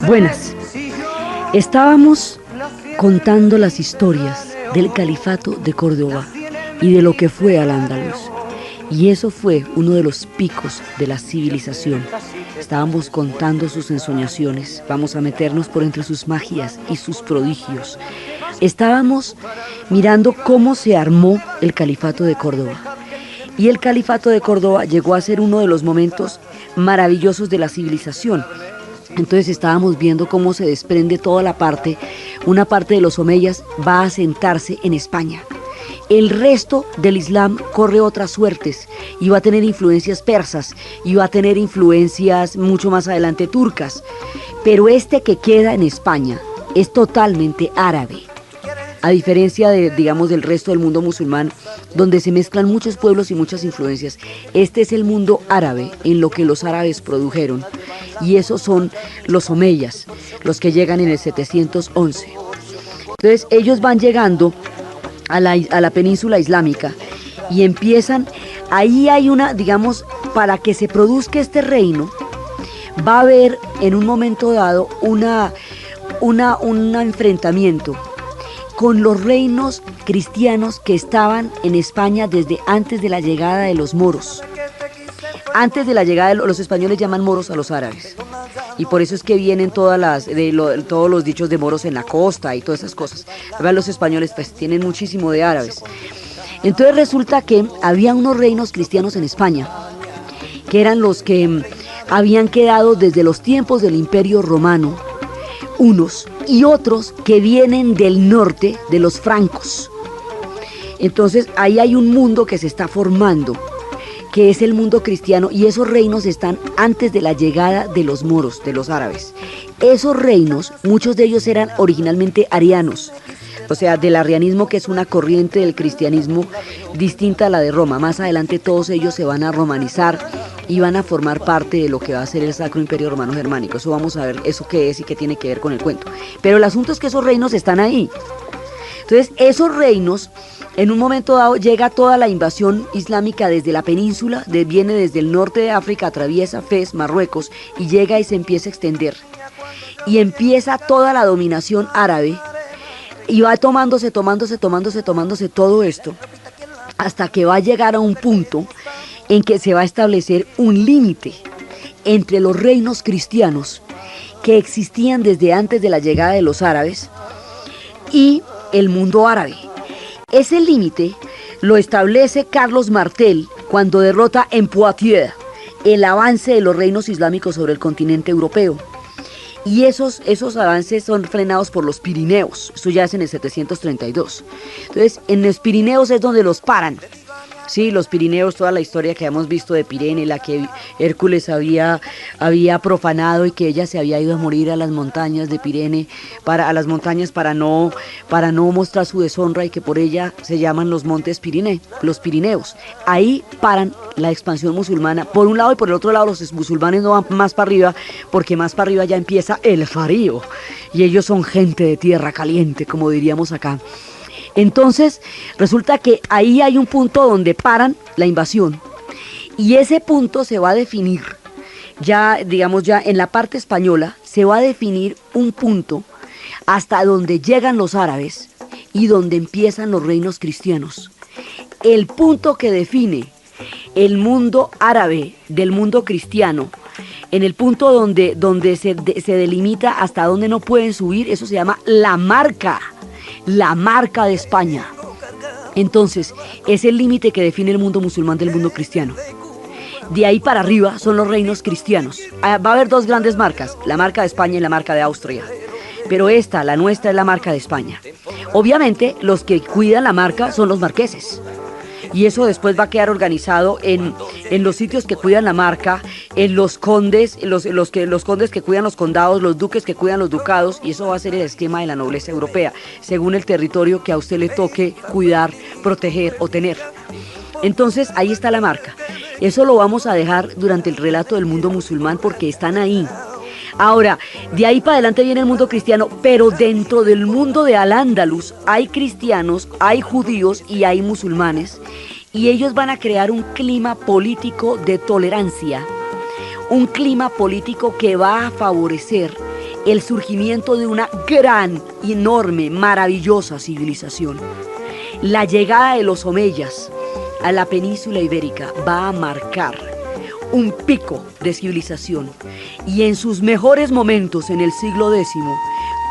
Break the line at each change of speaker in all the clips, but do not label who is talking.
Buenas. Estábamos contando las historias del Califato de Córdoba y de lo que fue Al-Ándalus. Y eso fue uno de los picos de la civilización. Estábamos contando sus ensoñaciones, vamos a meternos por entre sus magias y sus prodigios. Estábamos mirando cómo se armó el Califato de Córdoba. Y el Califato de Córdoba llegó a ser uno de los momentos maravillosos de la civilización. Entonces estábamos viendo cómo se desprende toda una parte de los omeyas va a asentarse en España. El resto del Islam corre otras suertes y va a tener influencias persas y va a tener influencias mucho más adelante turcas. Pero este que queda en España es totalmente árabe. A diferencia del resto del mundo musulmán, donde se mezclan muchos pueblos y muchas influencias, este es el mundo árabe en lo que los árabes produjeron. Y esos son los omeyas, los que llegan en el 711. Entonces ellos van llegando a la península islámica y empiezan, ahí hay para que se produzca este reino, va a haber en un momento dado un enfrentamiento con los reinos cristianos que estaban en España desde antes de la llegada de los moros. Antes de la llegada de los españoles llaman moros a los árabes. Y por eso es que vienen todos los dichos de moros en la costa y todas esas cosas. Los españoles pues tienen muchísimo de árabes. Entonces resulta que había unos reinos cristianos en España, que eran los que habían quedado desde los tiempos del Imperio Romano, unos y otros que vienen del norte de los francos. Entonces ahí hay un mundo que se está formando, que es el mundo cristiano, y esos reinos están antes de la llegada de los moros, de los árabes. Esos reinos, muchos de ellos eran originalmente arianos, o sea, del arrianismo, que es una corriente del cristianismo distinta a la de Roma. Más adelante todos ellos se van a romanizar y van a formar parte de lo que va a ser el Sacro Imperio Romano Germánico. Eso vamos a ver eso qué es y qué tiene que ver con el cuento. Pero el asunto es que esos reinos están ahí. Entonces, esos reinos, en un momento dado, llega toda la invasión islámica desde la península, viene desde el norte de África, atraviesa Fez, Marruecos, y llega y se empieza a extender. Y empieza toda la dominación árabe, y va tomándose todo esto, hasta que va a llegar a un punto en que se va a establecer un límite entre los reinos cristianos que existían desde antes de la llegada de los árabes y el mundo árabe. Ese límite lo establece Carlos Martel cuando derrota en Poitiers el avance de los reinos islámicos sobre el continente europeo. Y esos avances son frenados por los Pirineos. Esto ya es en el 732. Entonces, en los Pirineos es donde los paran. Sí, los Pirineos, toda la historia que hemos visto de Pirene, la que Hércules había profanado y que ella se había ido a morir a las montañas de Pirene, a las montañas para no mostrar su deshonra, y que por ella se llaman los montes los Pirineos. Ahí paran la expansión musulmana por un lado, y por el otro lado los musulmanes no van más para arriba, porque más para arriba ya empieza el farío, y ellos son gente de tierra caliente, como diríamos acá. Entonces, resulta que ahí hay un punto donde paran la invasión, y ese punto se va a definir, ya en la parte española, se va a definir un punto hasta donde llegan los árabes y donde empiezan los reinos cristianos. El punto que define el mundo árabe del mundo cristiano, en el punto donde se delimita hasta donde no pueden subir, eso se llama la marca de España. Entonces, es el límite que define el mundo musulmán del mundo cristiano. De ahí para arriba son los reinos cristianos. Va a haber dos grandes marcas, la marca de España y la marca de Austria. Pero la nuestra, es la marca de España. Obviamente, los que cuidan la marca son los marqueses. Y eso después va a quedar organizado en los sitios que cuidan la marca, en los condes, los condes que cuidan los condados, los duques que cuidan los ducados, y eso va a ser el esquema de la nobleza europea, según el territorio que a usted le toque cuidar, proteger o tener. Entonces ahí está la marca. Eso lo vamos a dejar durante el relato del mundo musulmán, porque están ahí. Ahora, de ahí para adelante viene el mundo cristiano, pero dentro del mundo de Al-Ándalus hay cristianos, hay judíos y hay musulmanes, y ellos van a crear un clima político de tolerancia, un clima político que va a favorecer el surgimiento de una gran, enorme, maravillosa civilización. La llegada de los omeyas a la península ibérica va a marcar un pico de civilización, y en sus mejores momentos en el siglo X,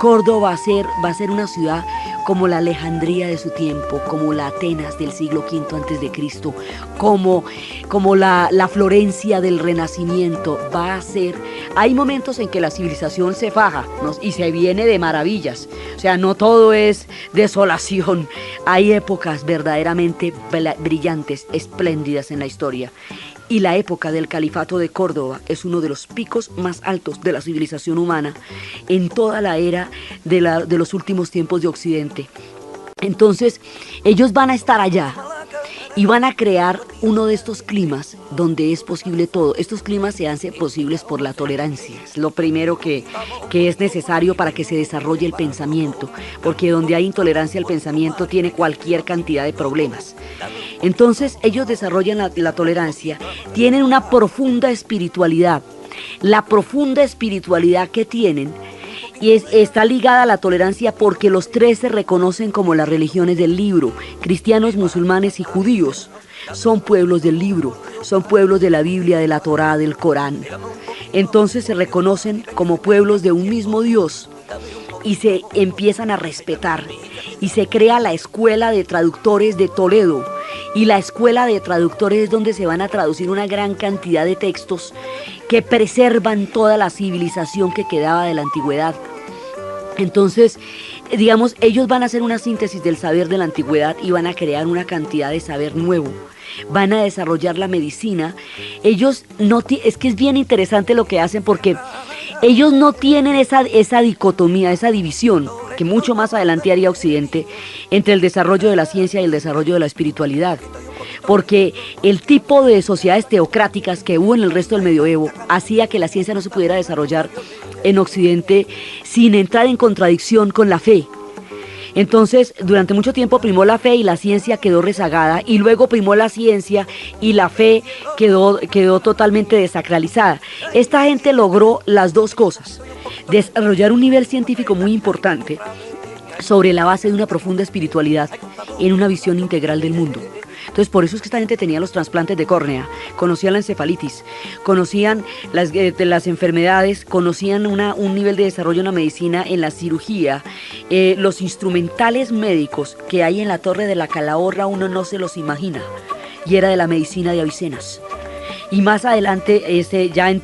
Córdoba va a ser una ciudad como la Alejandría de su tiempo, como la Atenas del siglo V antes de Cristo, como la Florencia del Renacimiento. Va a ser, hay momentos en que la civilización se faja, ¿no? Y se viene de maravillas, o sea, no todo es desolación, hay épocas verdaderamente brillantes, espléndidas en la historia. Y la época del Califato de Córdoba es uno de los picos más altos de la civilización humana en toda la era de los últimos tiempos de Occidente. Entonces, ellos van a estar allá y van a crear uno de estos climas donde es posible todo. Estos climas se hacen posibles por la tolerancia. Es lo primero que es necesario para que se desarrolle el pensamiento, porque donde hay intolerancia al pensamiento tiene cualquier cantidad de problemas. Entonces ellos desarrollan la tolerancia, tienen una profunda espiritualidad. La profunda espiritualidad que tienen está ligada a la tolerancia porque los tres se reconocen como las religiones del libro. Cristianos, musulmanes y judíos son pueblos del libro, son pueblos de la Biblia, de la Torá, del Corán. Entonces se reconocen como pueblos de un mismo Dios y se empiezan a respetar. Y se crea la Escuela de Traductores de Toledo. Y la Escuela de Traductores es donde se van a traducir una gran cantidad de textos que preservan toda la civilización que quedaba de la antigüedad. Entonces, digamos, ellos van a hacer una síntesis del saber de la antigüedad y van a crear una cantidad de saber nuevo. Van a desarrollar la medicina. Ellos no es que es bien interesante lo que hacen porque ellos no tienen esa dicotomía, esa división que mucho más adelante haría Occidente entre el desarrollo de la ciencia y el desarrollo de la espiritualidad. Porque el tipo de sociedades teocráticas que hubo en el resto del medioevo hacía que la ciencia no se pudiera desarrollar en Occidente sin entrar en contradicción con la fe. Entonces, durante mucho tiempo primó la fe y la ciencia quedó rezagada, y luego primó la ciencia y la fe quedó totalmente desacralizada. Esta gente logró las dos cosas: desarrollar un nivel científico muy importante sobre la base de una profunda espiritualidad en una visión integral del mundo. Entonces, por eso es que esta gente tenía los trasplantes de córnea, conocían la encefalitis, conocían las enfermedades, conocían un nivel de desarrollo en la medicina, en la cirugía. Los instrumentales médicos que hay en la Torre de la Calahorra uno no se los imagina, y era de la medicina de Avicenas. Y más adelante, ya en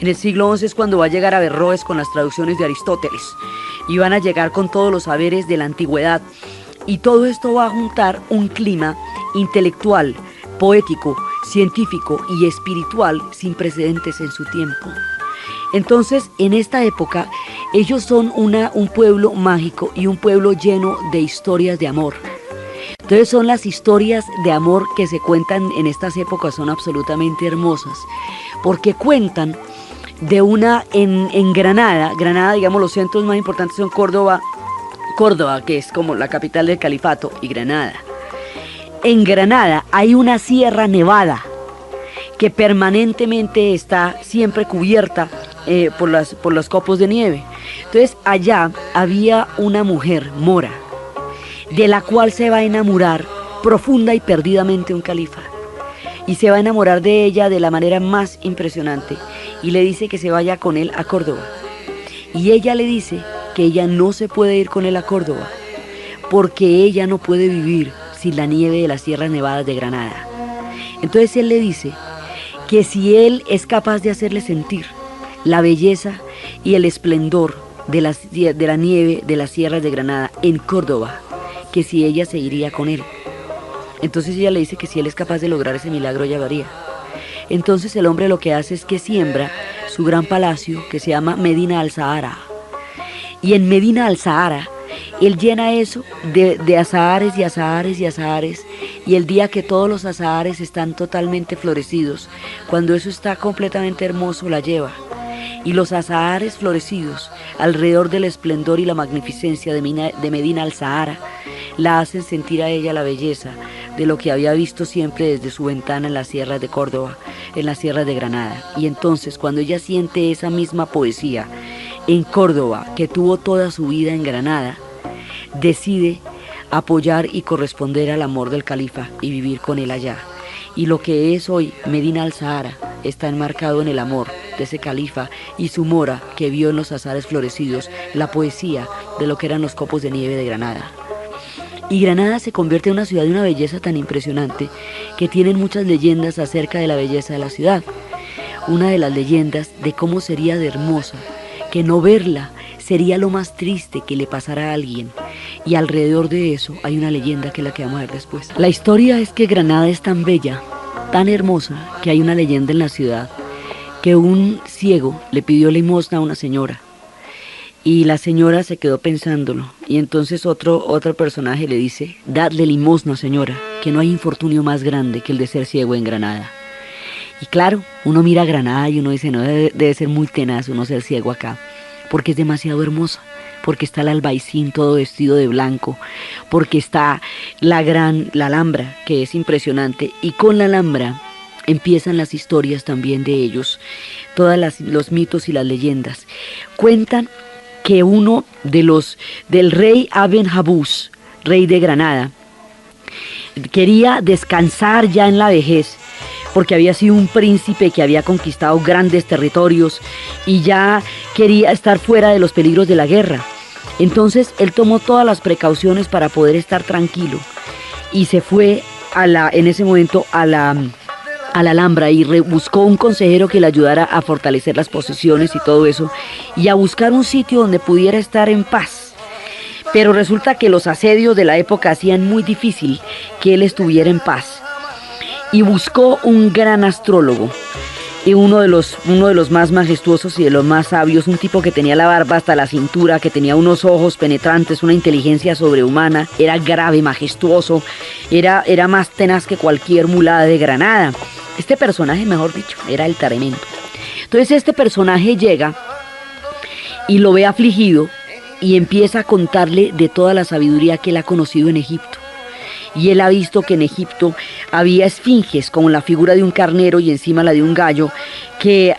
el siglo XI es cuando va a llegar Averroes con las traducciones de Aristóteles, y van a llegar con todos los saberes de la antigüedad. Y todo esto va a juntar un clima intelectual, poético, científico y espiritual sin precedentes en su tiempo. Entonces, en esta época, ellos son un pueblo mágico y un pueblo lleno de historias de amor. Entonces son las historias de amor que se cuentan en estas épocas, son absolutamente hermosas, porque cuentan de en Granada, digamos, los centros más importantes son Córdoba, que es como la capital del califato, y Granada. En Granada hay una sierra nevada que permanentemente está siempre cubierta por los copos de nieve. Entonces allá había una mujer mora, de la cual se va a enamorar profunda y perdidamente un califa. Y se va a enamorar de ella de la manera más impresionante. Y le dice que se vaya con él a Córdoba. Y ella le dice que ella no se puede ir con él a Córdoba, porque ella no puede vivir sin la nieve de las Sierras Nevadas de Granada. Entonces él le dice que si él es capaz de hacerle sentir la belleza y el esplendor de la nieve de las Sierras de Granada en Córdoba, que si ella se iría con él. Entonces ella le dice que si él es capaz de lograr ese milagro, ella lo haría. Entonces el hombre lo que hace es que siembra su gran palacio que se llama Medina al-Sahara. Y en Medina al-Sahara, él llena eso de azahares y azahares y azahares. Y el día que todos los azahares están totalmente florecidos, cuando eso está completamente hermoso, la lleva. Y los azahares florecidos, alrededor del esplendor y la magnificencia de Medina al-Sahara, la hacen sentir a ella la belleza de lo que había visto siempre desde su ventana en las sierras de Córdoba, en las sierras de Granada. Y entonces, cuando ella siente esa misma poesía, en Córdoba, que tuvo toda su vida en Granada, decide apoyar y corresponder al amor del califa y vivir con él allá. Y lo que es hoy Medina al Sahara está enmarcado en el amor de ese califa y su mora que vio en los azares florecidos la poesía de lo que eran los copos de nieve de Granada. Y Granada se convierte en una ciudad de una belleza tan impresionante que tienen muchas leyendas acerca de la belleza de la ciudad. Una de las leyendas de cómo sería de hermosa, que no verla sería lo más triste que le pasara a alguien. Y alrededor de eso hay una leyenda que es la que vamos a ver después. La historia es que Granada es tan bella, tan hermosa, que hay una leyenda en la ciudad que un ciego le pidió limosna a una señora y la señora se quedó pensándolo y entonces otro personaje le dice: dadle limosna, señora, que no hay infortunio más grande que el de ser ciego en Granada. Y claro, uno mira a Granada y uno dice: no, debe ser muy tenaz uno ser ciego acá, porque es demasiado hermosa, porque está el Albaicín todo vestido de blanco, porque está la Alhambra, que es impresionante, y con la Alhambra empiezan las historias también de ellos, los mitos y las leyendas. Cuentan que uno del rey Aben Habuz, rey de Granada, quería descansar ya en la vejez, porque había sido un príncipe que había conquistado grandes territorios y ya quería estar fuera de los peligros de la guerra. Entonces él tomó todas las precauciones para poder estar tranquilo y se fue en ese momento a la Alhambra y buscó un consejero que le ayudara a fortalecer las posiciones y todo eso y a buscar un sitio donde pudiera estar en paz. Pero resulta que los asedios de la época hacían muy difícil que él estuviera en paz. Y buscó un gran astrólogo, y uno de los más majestuosos y de los más sabios, un tipo que tenía la barba hasta la cintura, que tenía unos ojos penetrantes, una inteligencia sobrehumana, era grave, majestuoso, era más tenaz que cualquier mulada de Granada. Este personaje, mejor dicho, era el tremendo. Entonces este personaje llega y lo ve afligido y empieza a contarle de toda la sabiduría que él ha conocido en Egipto. Y él ha visto que en Egipto había esfinges como la figura de un carnero y encima la de un gallo que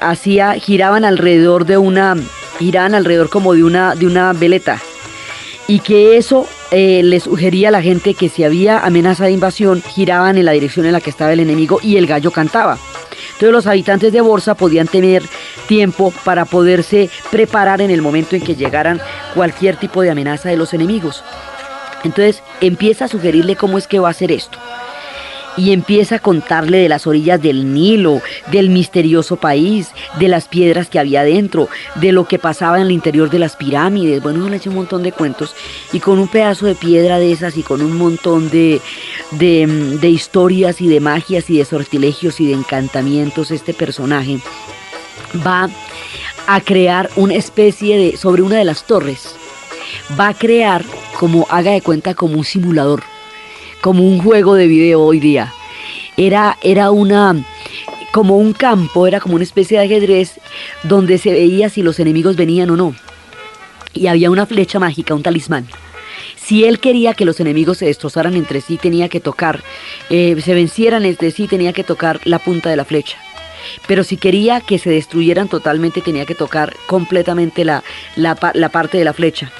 giraban alrededor como de una veleta, y que eso le sugería a la gente que si había amenaza de invasión giraban en la dirección en la que estaba el enemigo y el gallo cantaba. Entonces los habitantes de Borsa podían tener tiempo para poderse preparar en el momento en que llegaran cualquier tipo de amenaza de los enemigos. Entonces empieza a sugerirle cómo es que va a hacer esto. Y empieza a contarle de las orillas del Nilo, del misterioso país, de las piedras que había dentro, de lo que pasaba en el interior de las pirámides. Bueno, le eché un montón de cuentos. Y con un pedazo de piedra de esas y con un montón de historias y de magias y de sortilegios y de encantamientos, este personaje va a crear una especie sobre una de las torres. Va a crear, como haga de cuenta, como un simulador, como un juego de video hoy día. Era como un campo, era como una especie de ajedrez donde se veía si los enemigos venían o no. Y había una flecha mágica, un talismán. Si él quería que los enemigos se destrozaran entre sí, tenía que tocar, se vencieran entre sí, tenía que tocar la punta de la flecha. Pero si quería que se destruyeran totalmente, tenía que tocar completamente la parte de la flecha.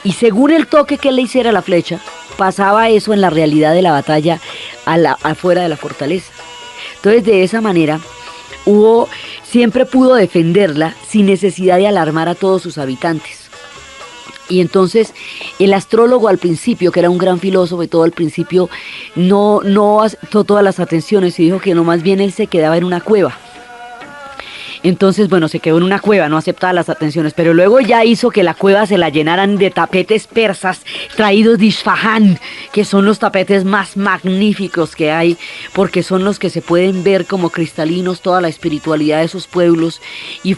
Y según el toque que él le hiciera a la flecha, pasaba eso en la realidad de la batalla afuera de la fortaleza. Entonces, de esa manera, siempre pudo defenderla sin necesidad de alarmar a todos sus habitantes. Y entonces, el astrólogo al principio, que era un gran filósofo y todo al principio, no aceptó todas las atenciones y dijo que no, más bien él se quedaba en una cueva. Entonces, bueno, se quedó en una cueva, no aceptaba las atenciones, pero luego ya hizo que la cueva se la llenaran de tapetes persas traídos de Isfahán, que son los tapetes más magníficos que hay, porque son los que se pueden ver como cristalinos toda la espiritualidad de esos pueblos, y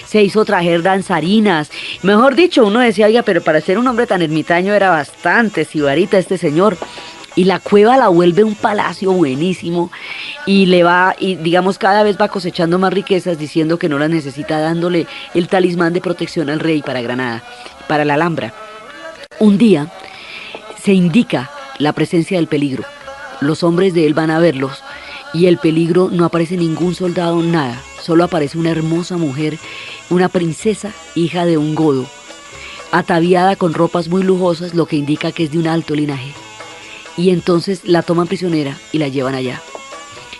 se hizo trajer danzarinas. Mejor dicho, uno decía, oiga, pero para ser un hombre tan ermitaño era bastante sibarita este señor. Y la cueva la vuelve un palacio buenísimo y digamos cada vez va cosechando más riquezas, diciendo que no las necesita, dándole el talismán de protección al rey para Granada, para la Alhambra. Un día se indica la presencia del peligro. Los hombres de él van a verlos y el peligro, no aparece ningún soldado, nada. Solo aparece una hermosa mujer una princesa, hija de un godo, ataviada con ropas muy lujosas, lo que indica que es de un alto linaje. Y entonces la toman prisionera y la llevan allá.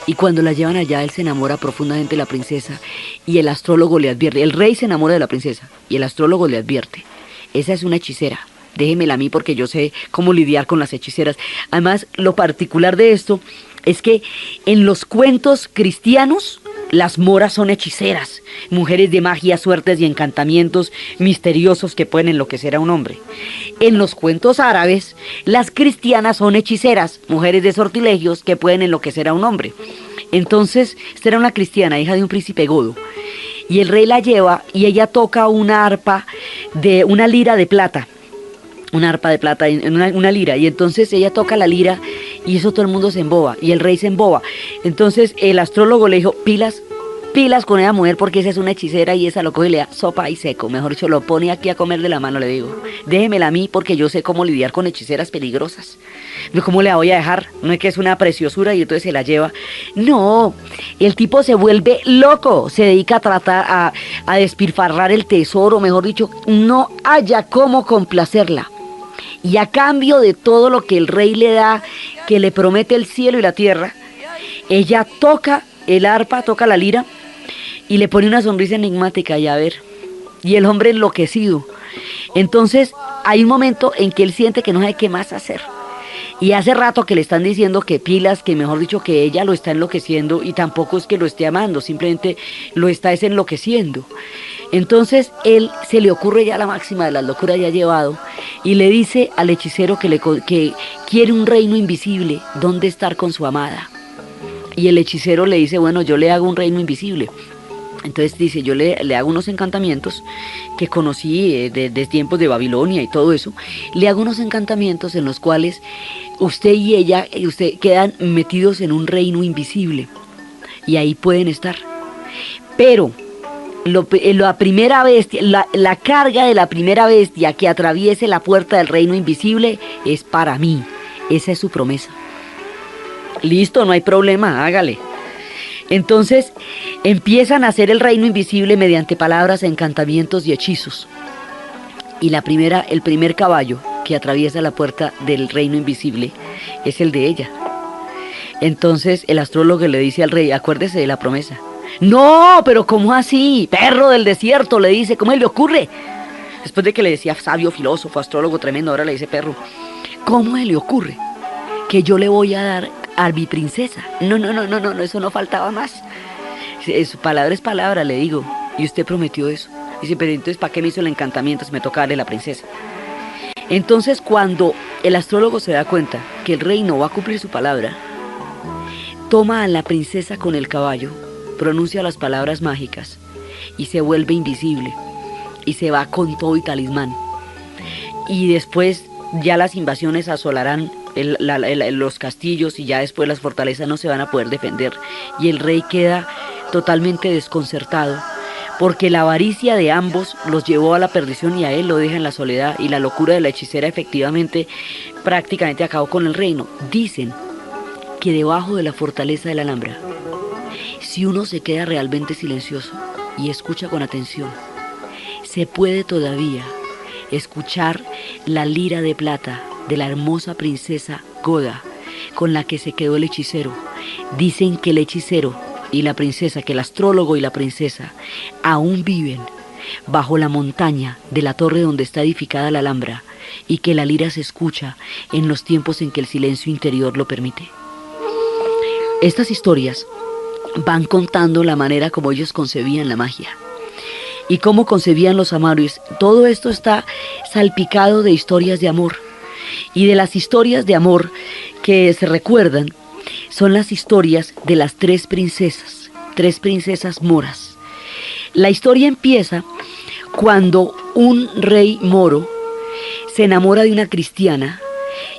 Y cuando la llevan allá, él se enamora profundamente de la princesa y el astrólogo le advierte, el rey se enamora de la princesa y el astrólogo le advierte, esa es una hechicera, déjemela a mí porque yo sé cómo lidiar con las hechiceras. Además, lo particular de esto es que en los cuentos cristianos, las moras son hechiceras, mujeres de magia, suertes y encantamientos misteriosos que pueden enloquecer a un hombre. En los cuentos árabes, las cristianas son hechiceras, mujeres de sortilegios que pueden enloquecer a un hombre. Entonces, esta era una cristiana, hija de un príncipe godo, y el rey la lleva y ella toca una arpa de una lira de plata. Una arpa de plata, una lira, y entonces ella toca la lira y eso todo el mundo se emboba, y el rey se emboba. Entonces el astrólogo le dijo, pilas con esa mujer porque esa es una hechicera y esa lo coge y le da sopa y seco, mejor dicho, lo pone aquí a comer de la mano, le digo. Déjemela a mí porque yo sé cómo lidiar con hechiceras peligrosas. ¿Cómo le voy a dejar? No es que es una preciosura y entonces se la lleva. No, el tipo se vuelve loco, se dedica a tratar a despilfarrar el tesoro, mejor dicho, no haya cómo complacerla. Y a cambio de todo lo que el rey le da, que le promete el cielo y la tierra, ella toca el arpa, toca la lira y le pone una sonrisa enigmática y a ver, y el hombre enloquecido. Entonces hay un momento en que él siente que no sabe qué más hacer. Y hace rato que le están diciendo que pilas, que mejor dicho que ella lo está enloqueciendo y tampoco es que lo esté amando, simplemente lo está enloqueciendo. Entonces él se le ocurre ya la máxima de las locuras ya llevado y le dice al hechicero que quiere un reino invisible donde estar con su amada. Y el hechicero le dice, bueno, yo le hago un reino invisible. Entonces dice, yo le hago unos encantamientos que conocí de tiempos de Babilonia y todo eso. Le hago unos encantamientos en los cuales usted y ella quedan metidos en un reino invisible. Y ahí pueden estar. Pero la primera bestia, la carga de la primera bestia que atraviese la puerta del reino invisible es para mí. Esa es su promesa. Listo, no hay problema, hágale. Entonces empiezan a hacer el reino invisible mediante palabras, encantamientos y hechizos. Y el primer caballo que atraviesa la puerta del reino invisible es el de ella. Entonces el astrólogo le dice al rey, acuérdese de la promesa. No, pero ¿cómo así? Perro del desierto, le dice, ¿cómo le ocurre? Después de que le decía sabio, filósofo, astrólogo tremendo, ahora le dice perro. ¿Cómo le ocurre que yo le voy a dar a mi princesa? No, eso no faltaba más. Su palabra es palabra, le digo. Y usted prometió eso. Dice, pero entonces ¿para qué me hizo el encantamiento si me toca darle la princesa? Entonces cuando el astrólogo se da cuenta que el rey no va a cumplir su palabra, toma a la princesa con el caballo, pronuncia las palabras mágicas y se vuelve invisible y se va con todo y talismán. Y después ya las invasiones asolarán los castillos y ya después las fortalezas no se van a poder defender y el rey queda totalmente desconcertado porque la avaricia de ambos los llevó a la perdición y a él lo deja en la soledad y la locura de la hechicera efectivamente prácticamente acabó con el reino. Dicen que debajo de la fortaleza de la Alhambra, si uno se queda realmente silencioso y escucha con atención, se puede todavía escuchar la lira de plata de la hermosa princesa Goda con la que se quedó el hechicero. Dicen que el hechicero y la princesa, que el astrólogo y la princesa aún viven bajo la montaña de la torre donde está edificada la Alhambra y que la lira se escucha en los tiempos en que el silencio interior lo permite. Estas historias van contando la manera como ellos concebían la magia y cómo concebían los amores. Todo esto está salpicado de historias de amor. Y de las historias de amor que se recuerdan son las historias de las tres princesas moras. La historia empieza cuando un rey moro se enamora de una cristiana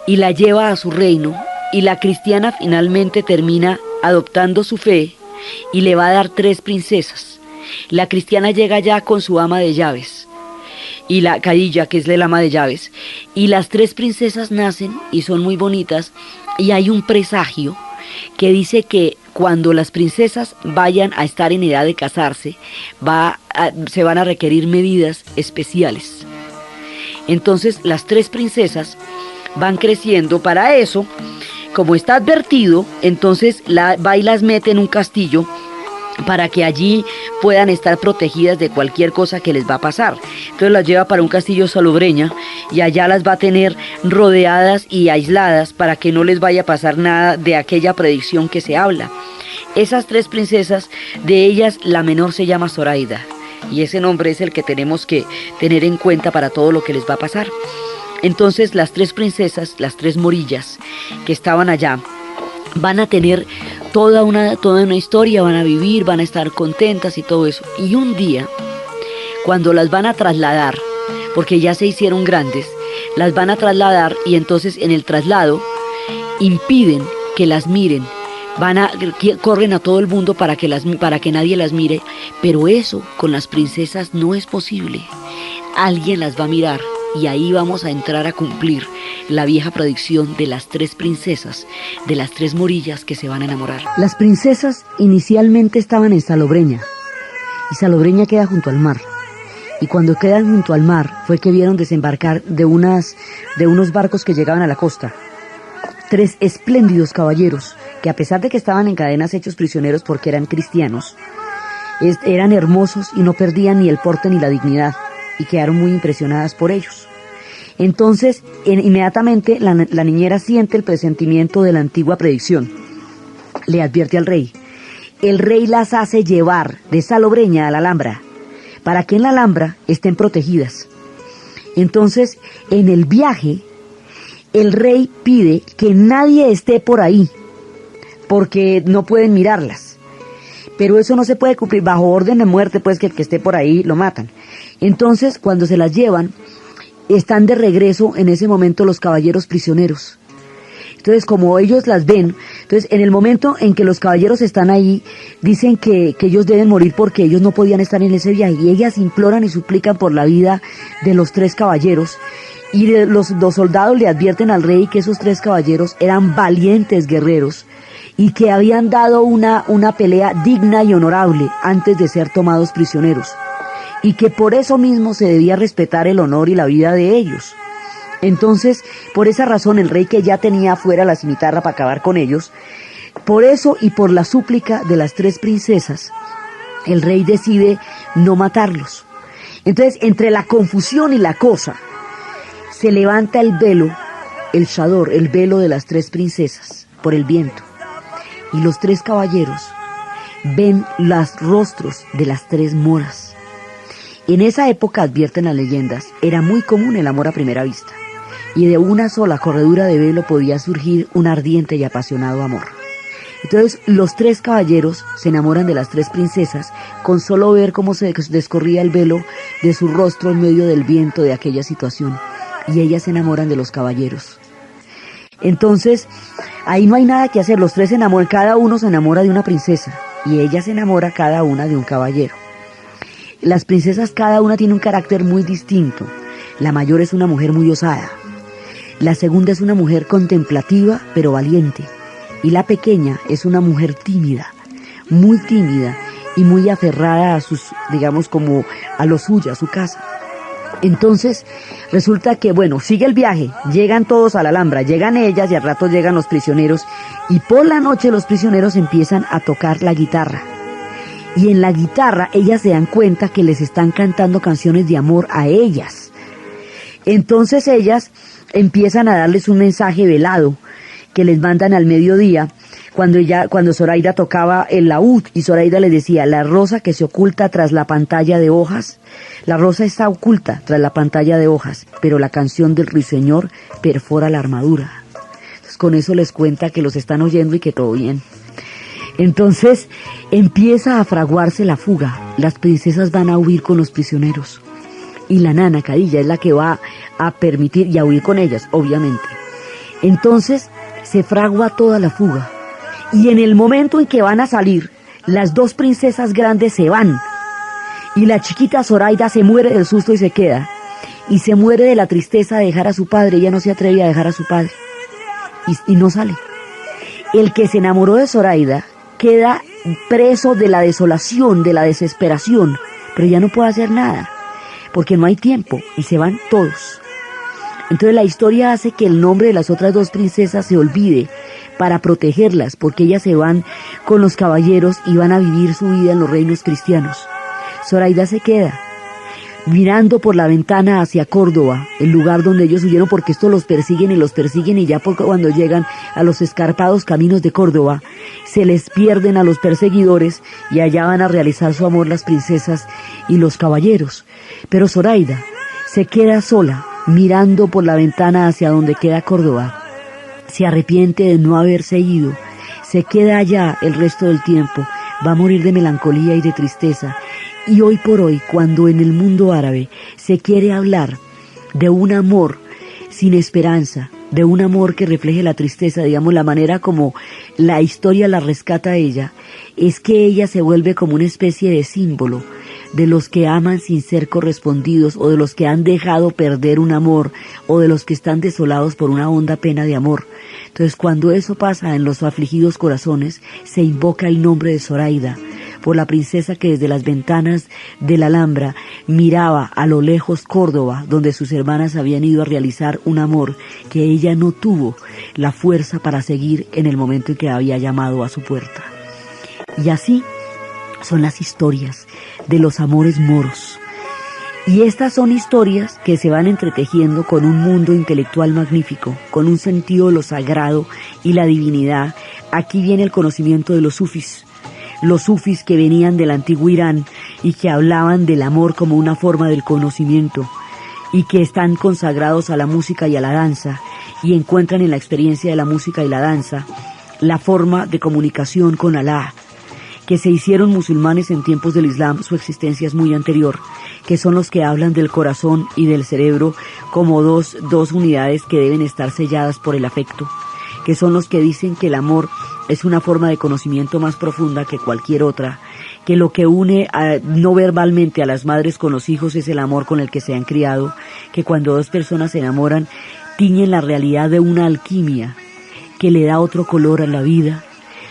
y la lleva a su reino y la cristiana finalmente termina adoptando su fe y le va a dar 3 princesas. La cristiana llega ya con su ama de llaves y la Khadija, que es el ama de llaves, y las 3 princesas nacen y son muy bonitas y hay un presagio que dice que cuando las princesas vayan a estar en edad de casarse, se van a requerir medidas especiales. Entonces las 3 princesas van creciendo. Para eso, como está advertido, entonces va y las mete en un castillo para que allí puedan estar protegidas de cualquier cosa que les va a pasar. Entonces las lleva para un castillo Salobreña y allá las va a tener rodeadas y aisladas para que no les vaya a pasar nada de aquella predicción que se habla. Esas 3 princesas, de ellas la menor se llama Zoraida, y ese nombre es el que tenemos que tener en cuenta para todo lo que les va a pasar. Entonces las 3 princesas, las 3 morillas que estaban allá, van a tener toda una historia, van a vivir, van a estar contentas y todo eso. Y un día, cuando las van a trasladar, porque ya se hicieron grandes, las van a trasladar, y entonces en el traslado impiden que las miren, corren a todo el mundo para que nadie las mire, pero eso con las princesas no es posible. Alguien las va a mirar, y ahí vamos a entrar a cumplir la vieja predicción de las 3 princesas, de las 3 morillas que se van a enamorar. Las princesas inicialmente estaban en Salobreña, y Salobreña queda junto al mar. Y cuando quedan junto al mar fue que vieron desembarcar de unos barcos que llegaban a la costa 3 espléndidos caballeros, que a pesar de que estaban en cadenas hechos prisioneros porque eran cristianos, eran hermosos y no perdían ni el porte ni la dignidad, y quedaron muy impresionadas por ellos. Entonces, inmediatamente la niñera siente el presentimiento de la antigua predicción. Le advierte al rey. El rey las hace llevar de Salobreña a la Alhambra, para que en la Alhambra estén protegidas. Entonces, en el viaje, el rey pide que nadie esté por ahí, porque no pueden mirarlas. Pero eso no se puede cumplir, bajo orden de muerte, pues que el que esté por ahí lo matan. Entonces, cuando se las llevan, están de regreso en ese momento los caballeros prisioneros. Entonces, como ellos las ven, entonces en el momento en que los caballeros están ahí, dicen que ellos deben morir porque ellos no podían estar en ese viaje, y ellas imploran y suplican por la vida de los 3 caballeros, y los soldados le advierten al rey que esos 3 caballeros eran valientes guerreros, y que habían dado una pelea digna y honorable antes de ser tomados prisioneros, y que por eso mismo se debía respetar el honor y la vida de ellos. Entonces, por esa razón, el rey, que ya tenía afuera la cimitarra para acabar con ellos, por eso y por la súplica de las 3 princesas, el rey decide no matarlos. Entonces, entre la confusión y la cosa, se levanta el velo, el chador, el velo de las 3 princesas, por el viento, y los 3 caballeros ven los rostros de las 3 moras. En esa época, advierten las leyendas, era muy común el amor a primera vista, y de una sola corredura de velo podía surgir un ardiente y apasionado amor. Entonces los 3 caballeros se enamoran de las 3 princesas con solo ver cómo se descorría el velo de su rostro en medio del viento de aquella situación, y ellas se enamoran de los caballeros. Entonces ahí no hay nada que hacer, los 3 se enamoran, cada uno se enamora de una princesa, y ella se enamora cada una de un caballero. Las princesas cada una tiene un carácter muy distinto. La mayor es una mujer muy osada, la segunda es una mujer contemplativa pero valiente, y la pequeña es una mujer tímida y muy aferrada a sus, digamos, como a lo suyo, a su casa. Entonces resulta que, bueno, sigue el viaje, llegan todos a la Alhambra, llegan ellas y al rato llegan los prisioneros, y por la noche los prisioneros empiezan a tocar la guitarra. Y en la guitarra ellas se dan cuenta que les están cantando canciones de amor a ellas. Entonces ellas empiezan a darles un mensaje velado que les mandan al mediodía, cuando Zoraida tocaba el laúd, y Zoraida les decía: la rosa que se oculta tras la pantalla de hojas, la rosa está oculta tras la pantalla de hojas, pero la canción del ruiseñor perfora la armadura. Entonces con eso les cuenta que los están oyendo y que todo bien. Entonces empieza a fraguarse la fuga, las princesas van a huir con los prisioneros, y la nana Cadilla es la que va a permitir y a huir con ellas, obviamente. Entonces se fragua toda la fuga, y en el momento en que van a salir, las 2 princesas grandes se van, y la chiquita Zoraida se muere del susto y se queda, y se muere de la tristeza de dejar a su padre. Ella no se atreve a dejar a su padre, y no sale. El que se enamoró de Zoraida queda preso de la desolación, de la desesperación, pero ya no puede hacer nada, porque no hay tiempo y se van todos. Entonces la historia hace que el nombre de las otras dos princesas se olvide para protegerlas, porque ellas se van con los caballeros y van a vivir su vida en los reinos cristianos. Zoraida se queda mirando por la ventana hacia Córdoba, el lugar donde ellos huyeron, porque estos los persiguen y ya cuando llegan a los escarpados caminos de Córdoba, se les pierden a los perseguidores y allá van a realizar su amor las princesas y los caballeros. Pero Zoraida se queda sola, mirando por la ventana hacia donde queda Córdoba. Se arrepiente de no haberse ido, se queda allá el resto del tiempo, va a morir de melancolía y de tristeza. Y hoy por hoy, cuando en el mundo árabe se quiere hablar de un amor sin esperanza, de un amor que refleje la tristeza, digamos, la manera como la historia la rescata a ella, es que ella se vuelve como una especie de símbolo de los que aman sin ser correspondidos, o de los que han dejado perder un amor, o de los que están desolados por una honda pena de amor. Entonces, cuando eso pasa en los afligidos corazones, se invoca el nombre de Zoraida, por la princesa que desde las ventanas de la Alhambra miraba a lo lejos Córdoba, donde sus hermanas habían ido a realizar un amor que ella no tuvo la fuerza para seguir en el momento en que había llamado a su puerta. Y así son las historias de los amores moros. Y estas son historias que se van entretejiendo con un mundo intelectual magnífico, con un sentido de lo sagrado y la divinidad. Aquí viene el conocimiento de los sufis que venían del antiguo Irán y que hablaban del amor como una forma del conocimiento, y que están consagrados a la música y a la danza, y encuentran en la experiencia de la música y la danza la forma de comunicación con Alá, que se hicieron musulmanes en tiempos del Islam. Su existencia es muy anterior, que son los que hablan del corazón y del cerebro como dos unidades que deben estar selladas por el afecto, que son los que dicen que el amor es una forma de conocimiento más profunda que cualquier otra, que lo que une no verbalmente a las madres con los hijos es el amor con el que se han criado, que cuando dos personas se enamoran tiñen la realidad de una alquimia que le da otro color a la vida.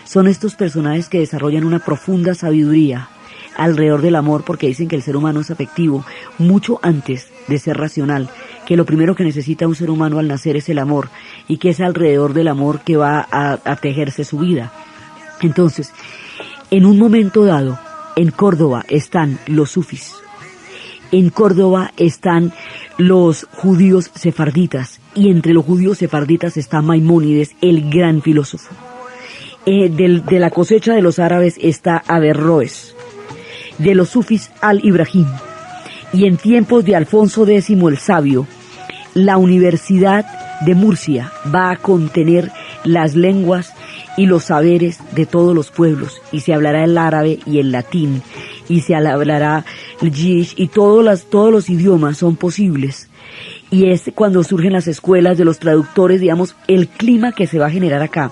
Son estos personajes que desarrollan una profunda sabiduría alrededor del amor, porque dicen que el ser humano es afectivo mucho antes de ser racional, que lo primero que necesita un ser humano al nacer es el amor, y que es alrededor del amor que va a tejerse su vida. Entonces, en un momento dado, en Córdoba están los sufis, en Córdoba están los judíos sefarditas, y entre los judíos sefarditas está Maimónides, el gran filósofo. De la cosecha de los árabes está Averroes, de los sufis Al-Ibrahim, y en tiempos de Alfonso X el Sabio, la Universidad de Murcia va a contener las lenguas y los saberes de todos los pueblos, y se hablará el árabe y el latín, y se hablará el yiddish, y todos los idiomas son posibles. Y es cuando surgen las escuelas de los traductores, digamos, el clima que se va a generar acá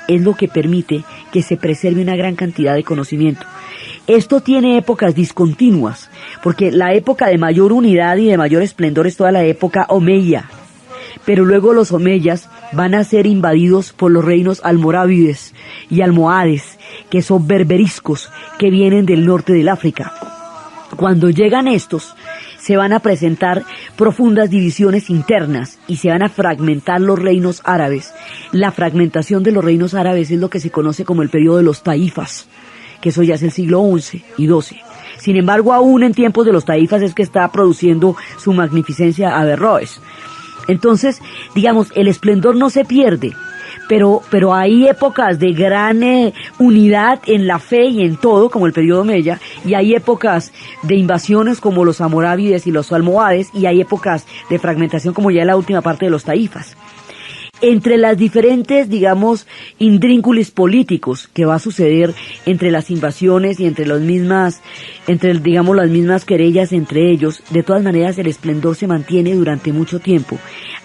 es lo que permite que se preserve una gran cantidad de conocimiento. Esto tiene épocas discontinuas, porque la época de mayor unidad y de mayor esplendor es toda la época omeya, pero luego los omeyas van a ser invadidos por los reinos almorávides y almohades, que son berberiscos, que vienen del norte del África. Cuando llegan estos, se van a presentar profundas divisiones internas y se van a fragmentar los reinos árabes. La fragmentación de los reinos árabes es lo que se conoce como el periodo de los taifas, que eso ya es el siglo XI y XII. Sin embargo, aún en tiempos de los taifas es que está produciendo su magnificencia Averroes. Entonces, digamos, el esplendor no se pierde, pero hay épocas de gran unidad en la fe y en todo, como el periodo omeya, y hay épocas de invasiones como los almorávides y los almohades, y hay épocas de fragmentación como ya la última parte de los taifas. Entre las diferentes, digamos, intrínculos políticos que va a suceder entre las invasiones y entre las mismas querellas entre ellos, de todas maneras el esplendor se mantiene durante mucho tiempo.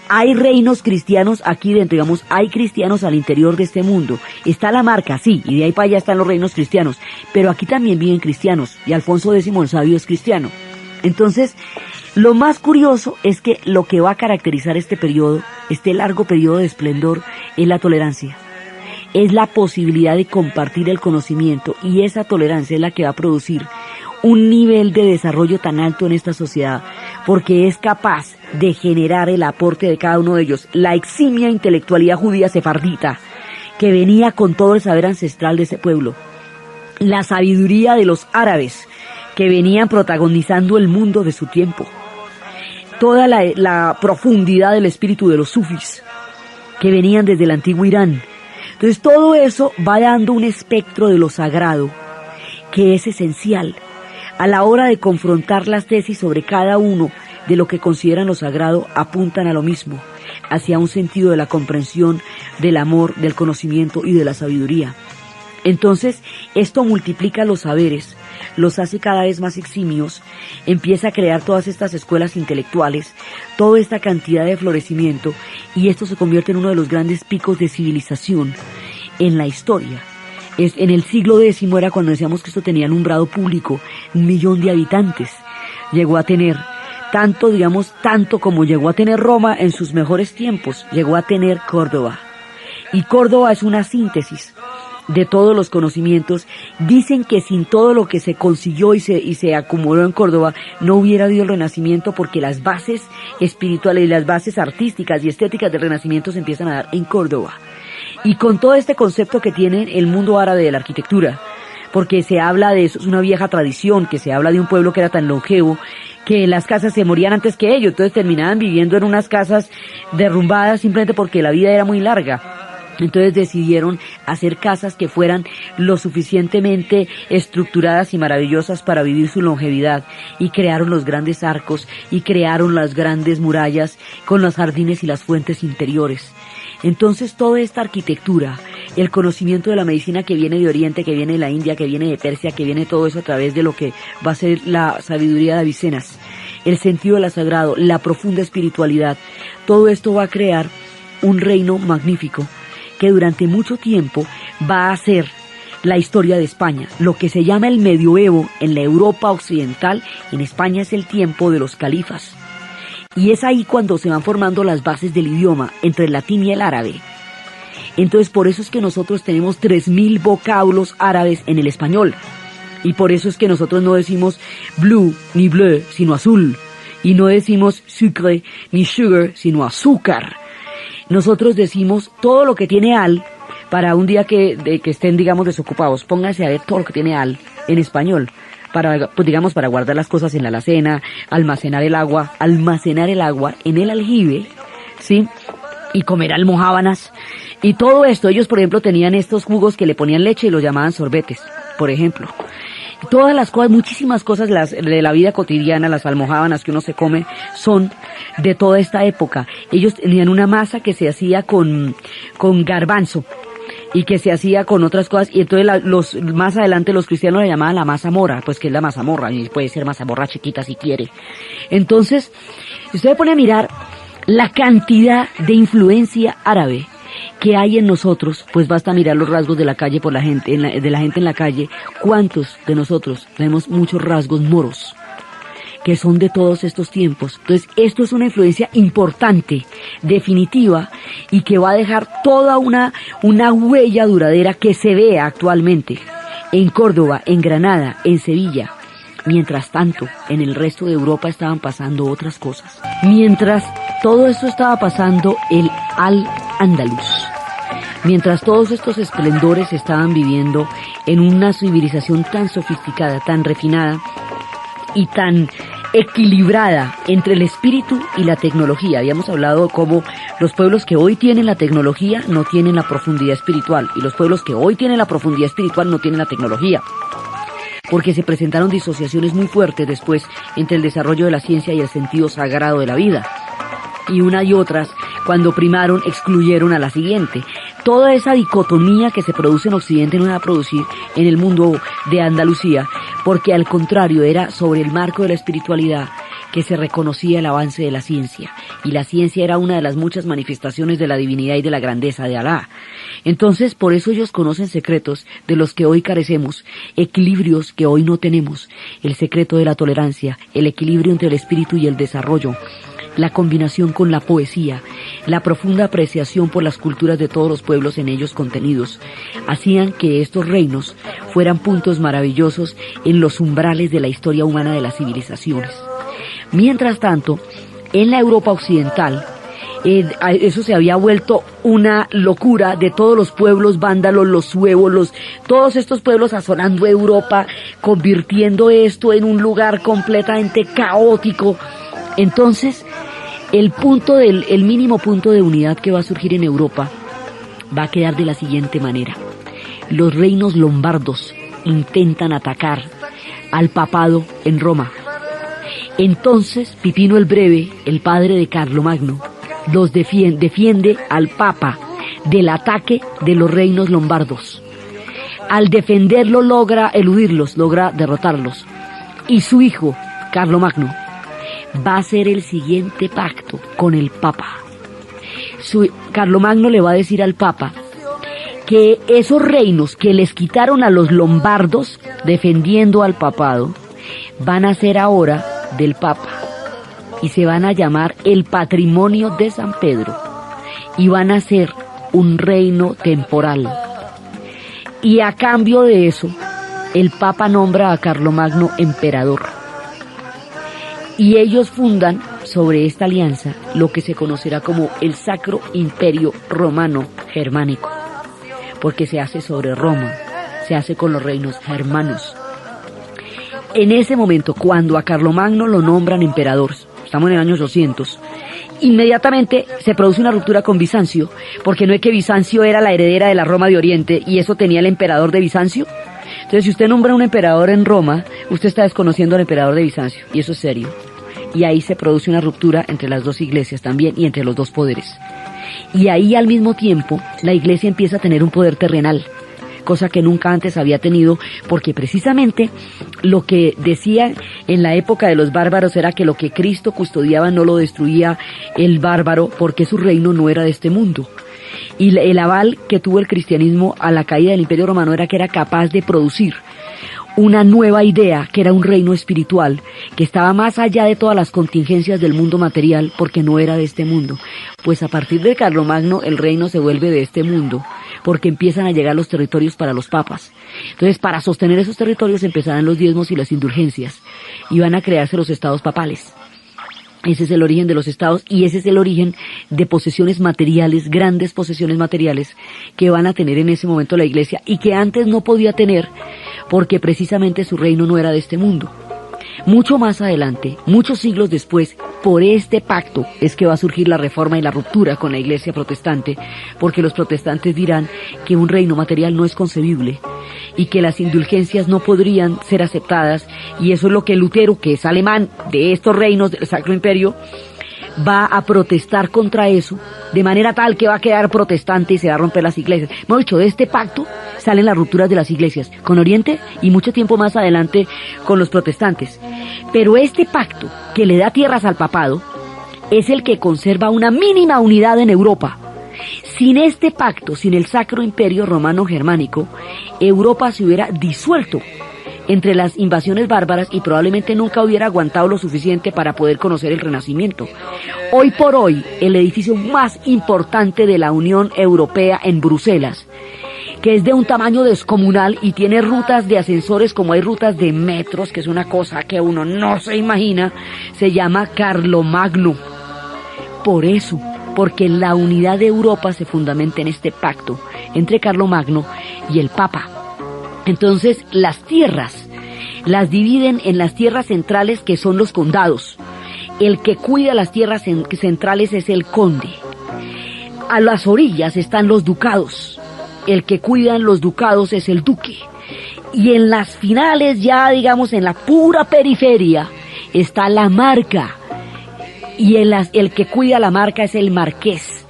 Hay reinos cristianos aquí dentro, digamos, hay cristianos al interior de este mundo. Está la marca, sí, y de ahí para allá están los reinos cristianos, pero aquí también viven cristianos, y Alfonso X el Sabio es cristiano. Entonces, lo más curioso es que lo que va a caracterizar este largo periodo de esplendor, es la tolerancia. es la posibilidad de compartir el conocimiento, y esa tolerancia es la que va a producir un nivel de desarrollo tan alto en esta sociedad, porque es capaz de generar el aporte de cada uno de ellos. La eximia intelectualidad judía sefardita, que venía con todo el saber ancestral de ese pueblo, la sabiduría de los árabes, que venían protagonizando el mundo de su tiempo, toda la profundidad del espíritu de los sufis, que venían desde el antiguo Irán. Entonces todo eso va dando un espectro de lo sagrado, que es esencial a la hora de confrontar las tesis sobre cada uno de lo que consideran lo sagrado. Apuntan a lo mismo, hacia un sentido de la comprensión, del amor, del conocimiento y de la sabiduría. Entonces, esto multiplica los saberes, los hace cada vez más eximios, empieza a crear todas estas escuelas intelectuales, toda esta cantidad de florecimiento, y esto se convierte en uno de los grandes picos de civilización en la historia. En el siglo X era cuando decíamos que esto tenía alumbrado público, 1 millón de habitantes. Llegó a tener tanto como llegó a tener Roma en sus mejores tiempos, llegó a tener Córdoba. Y Córdoba es una síntesis de todos los conocimientos. Dicen que sin todo lo que se consiguió y se acumuló en Córdoba, no hubiera habido el Renacimiento, porque las bases espirituales y las bases artísticas y estéticas del Renacimiento se empiezan a dar en Córdoba. Y con todo este concepto que tiene el mundo árabe de la arquitectura, porque se habla de eso, es una vieja tradición, que se habla de un pueblo que era tan longevo, que las casas se morían antes que ellos, entonces terminaban viviendo en unas casas derrumbadas simplemente porque la vida era muy larga. Entonces decidieron hacer casas que fueran lo suficientemente estructuradas y maravillosas para vivir su longevidad, y crearon los grandes arcos y crearon las grandes murallas con los jardines y las fuentes interiores. Entonces toda esta arquitectura, el conocimiento de la medicina que viene de Oriente, que viene de la India, que viene de Persia, que viene todo eso a través de lo que va a ser la sabiduría de Avicenas, el sentido de lo sagrado, la profunda espiritualidad, todo esto va a crear un reino magnífico que durante mucho tiempo va a ser la historia de España. Lo que se llama el medioevo en la Europa occidental, en España es el tiempo de los califas. Y es ahí cuando se van formando las bases del idioma, entre el latín y el árabe. Entonces por eso es que nosotros tenemos 3000 vocablos árabes en el español. Y por eso es que nosotros no decimos blue ni bleu, sino azul. Y no decimos sucre ni sugar, sino azúcar. Nosotros decimos todo lo que tiene al, para un día que estén, digamos, desocupados, pónganse a ver todo lo que tiene al en español. Para, pues digamos, para guardar las cosas en la alacena, almacenar el agua en el aljibe, ¿sí? Y comer almojábanas. Y todo esto, ellos por ejemplo tenían estos jugos que le ponían leche y los llamaban sorbetes, por ejemplo. Todas las cosas, muchísimas cosas de la vida cotidiana, las almojábanas que uno se come, son de toda esta época. Ellos tenían una masa que se hacía con garbanzo, y que se hacía con otras cosas, y entonces más adelante los cristianos le llamaban la masa mora, pues que es la masa morra, y puede ser masa morra chiquita si quiere. Entonces, si usted se pone a mirar la cantidad de influencia árabe que hay en nosotros, pues basta mirar los rasgos de la calle de la gente en la calle. ¿Cuántos de nosotros tenemos muchos rasgos moros que son de todos estos tiempos? Entonces esto es una influencia importante, definitiva, y que va a dejar toda una huella duradera que se ve actualmente en Córdoba, en Granada, en Sevilla. Mientras tanto, en el resto de Europa estaban pasando otras cosas. Mientras todo esto estaba pasando, el Al-Ándalus, mientras todos estos esplendores estaban viviendo en una civilización tan sofisticada, tan refinada y tan equilibrada entre el espíritu y la tecnología. Habíamos hablado de cómo los pueblos que hoy tienen la tecnología no tienen la profundidad espiritual, y los pueblos que hoy tienen la profundidad espiritual no tienen la tecnología, porque se presentaron disociaciones muy fuertes después entre el desarrollo de la ciencia y el sentido sagrado de la vida. Y una y otras, cuando primaron, excluyeron a la siguiente. Toda esa dicotomía que se produce en Occidente no se va a producir en el mundo de Andalucía, porque al contrario era sobre el marco de la espiritualidad que se reconocía el avance de la ciencia, y la ciencia era una de las muchas manifestaciones de la divinidad y de la grandeza de Alá. Entonces, por eso ellos conocen secretos de los que hoy carecemos, equilibrios que hoy no tenemos, el secreto de la tolerancia, el equilibrio entre el espíritu y el desarrollo, la combinación con la poesía, la profunda apreciación por las culturas de todos los pueblos en ellos contenidos, hacían que estos reinos fueran puntos maravillosos en los umbrales de la historia humana de las civilizaciones. Mientras tanto, en la Europa occidental, eso se había vuelto una locura de todos los pueblos vándalos, los suevos, todos estos pueblos asolando Europa, convirtiendo esto en un lugar completamente caótico. Entonces, el mínimo punto de unidad que va a surgir en Europa va a quedar de la siguiente manera. Los reinos lombardos intentan atacar al papado en Roma. Entonces, Pipino el Breve, el padre de Carlomagno, defiende al Papa del ataque de los reinos lombardos. Al defenderlo logra eludirlos, logra derrotarlos. Y su hijo, Carlomagno, va a hacer el siguiente pacto con el Papa. Carlomagno le va a decir al Papa que esos reinos que les quitaron a los lombardos defendiendo al papado van a ser ahora del Papa y se van a llamar el Patrimonio de San Pedro y van a ser un reino temporal. Y a cambio de eso, el Papa nombra a Carlomagno emperador. Y ellos fundan sobre esta alianza lo que se conocerá como el Sacro Imperio Romano Germánico, porque se hace sobre Roma, se hace con los reinos germanos. En ese momento, cuando a Carlomagno lo nombran emperador, estamos en el año 800, inmediatamente se produce una ruptura con Bizancio, porque no es que Bizancio era la heredera de la Roma de Oriente y eso tenía el emperador de Bizancio. Entonces, si usted nombra a un emperador en Roma, usted está desconociendo al emperador de Bizancio, y eso es serio. Y ahí se produce una ruptura entre las dos iglesias también y entre los dos poderes. Y ahí al mismo tiempo la iglesia empieza a tener un poder terrenal, cosa que nunca antes había tenido, porque precisamente lo que decía en la época de los bárbaros era que lo que Cristo custodiaba no lo destruía el bárbaro, porque su reino no era de este mundo. Y el aval que tuvo el cristianismo a la caída del Imperio Romano era que era capaz de producir una nueva idea, que era un reino espiritual, que estaba más allá de todas las contingencias del mundo material, porque no era de este mundo. Pues a partir de Carlomagno el reino se vuelve de este mundo, porque empiezan a llegar los territorios para los papas. Entonces, para sostener esos territorios empezarán los diezmos y las indulgencias, y van a crearse los estados papales. Ese es el origen de los estados, y ese es el origen de posesiones materiales, grandes posesiones materiales, que van a tener en ese momento la iglesia, y que antes no podía tener, porque precisamente su reino no era de este mundo. Mucho más adelante, muchos siglos después, por este pacto es que va a surgir la reforma y la ruptura con la iglesia protestante, porque los protestantes dirán que un reino material no es concebible y que las indulgencias no podrían ser aceptadas, y eso es lo que Lutero, que es alemán de estos reinos del Sacro Imperio, va a protestar contra eso, de manera tal que va a quedar protestante y se va a romper las iglesias. Hemos dicho, de este pacto salen las rupturas de las iglesias, con Oriente y mucho tiempo más adelante con los protestantes. Pero este pacto, que le da tierras al papado, es el que conserva una mínima unidad en Europa. Sin este pacto, sin el Sacro Imperio Romano Germánico, Europa se hubiera disuelto entre las invasiones bárbaras y probablemente nunca hubiera aguantado lo suficiente para poder conocer el Renacimiento. Hoy por hoy, el edificio más importante de la Unión Europea en Bruselas, que es de un tamaño descomunal y tiene rutas de ascensores como hay rutas de metros, que es una cosa que uno no se imagina, se llama Carlomagno. Por eso, porque la unidad de Europa se fundamenta en este pacto entre Carlomagno y el Papa. Entonces, las tierras las dividen en las tierras centrales, que son los condados. El que cuida las tierras centrales es el conde. A las orillas están los ducados. El que cuida los ducados es el duque. Y en las finales, ya digamos en la pura periferia, está la marca. Y el que cuida la marca es el marqués.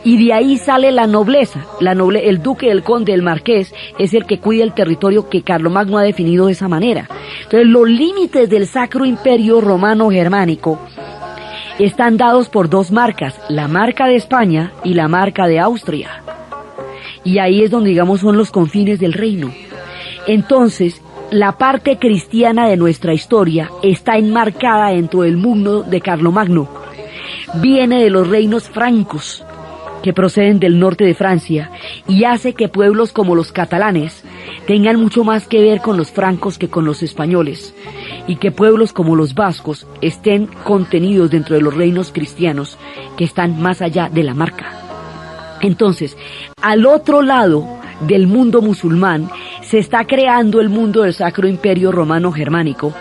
Y de ahí sale la nobleza. El duque, el conde, el marqués es el que cuida el territorio que Carlomagno ha definido de esa manera. Entonces, los límites del Sacro Imperio Romano Germánico están dados por dos marcas, la marca de España y la marca de Austria. Y ahí es donde, digamos, son los confines del reino. Entonces, la parte cristiana de nuestra historia está enmarcada dentro del mundo de Carlomagno. viene de los reinos francos, que proceden del norte de Francia, y hace que pueblos como los catalanes tengan mucho más que ver con los francos que con los españoles, y que pueblos como los vascos estén contenidos dentro de los reinos cristianos que están más allá de la marca. Entonces, al otro lado del mundo musulmán se está creando el mundo del Sacro Imperio Romano Germánico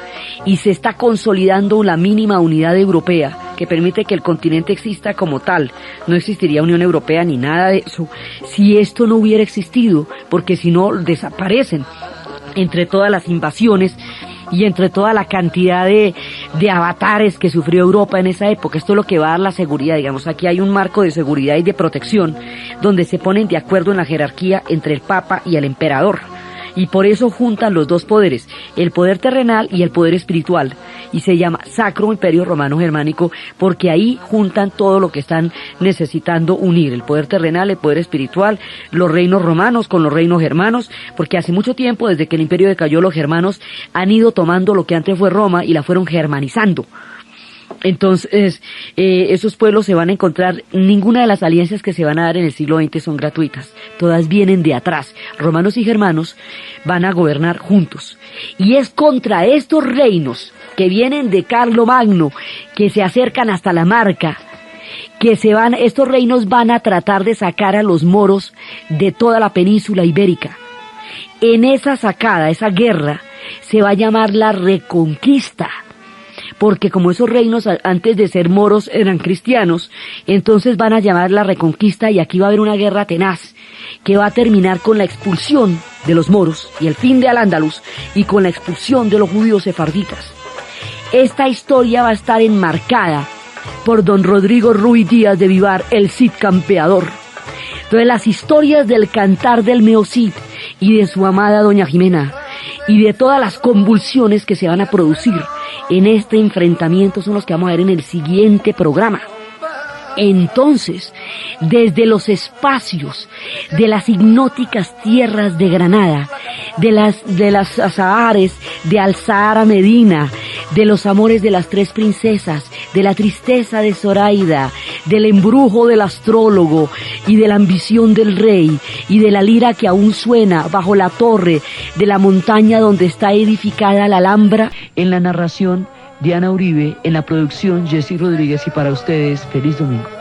y se está consolidando la mínima unidad europea que permite que el continente exista como tal. No existiría Unión Europea ni nada de eso si esto no hubiera existido, porque si no desaparecen entre todas las invasiones y entre toda la cantidad de avatares que sufrió Europa en esa época. Esto es lo que va a dar la seguridad, digamos. Aquí hay un marco de seguridad y de protección donde se ponen de acuerdo en la jerarquía entre el Papa y el Emperador. Y por eso juntan los dos poderes, el poder terrenal y el poder espiritual. Y se llama Sacro Imperio Romano Germánico porque ahí juntan todo lo que están necesitando unir, el poder terrenal, el poder espiritual, los reinos romanos con los reinos germanos, porque hace mucho tiempo, desde que el imperio decayó, los germanos han ido tomando lo que antes fue Roma y la fueron germanizando. Entonces, esos pueblos se van a encontrar, ninguna de las alianzas que se van a dar en el siglo XX son gratuitas, todas vienen de atrás. Romanos y germanos van a gobernar juntos. Y es contra estos reinos que vienen de Carlomagno, que se acercan hasta la Marca, estos reinos van a tratar de sacar a los moros de toda la península ibérica. En esa sacada, esa guerra, se va a llamar la Reconquista. Porque como esos reinos antes de ser moros eran cristianos, entonces van a llamar la Reconquista y aquí va a haber una guerra tenaz que va a terminar con la expulsión de los moros y el fin de Al-Ándalus y con la expulsión de los judíos sefarditas. Esta historia va a estar enmarcada por don Rodrigo Ruiz Díaz de Vivar, el Cid campeador. Entonces las historias del cantar del Meo Cid y de su amada doña Jimena y de todas las convulsiones que se van a producir en este enfrentamiento son los que vamos a ver en el siguiente programa. Entonces, desde los espacios de las ignóticas tierras de Granada, de las azahares de Alzahara Medina, de los amores de las tres princesas, de la tristeza de Zoraida, del embrujo del astrólogo y de la ambición del rey y de la lira que aún suena bajo la torre de la montaña donde está edificada la Alhambra, en la narración Diana Uribe, en la producción Jessy Rodríguez y para ustedes, feliz domingo.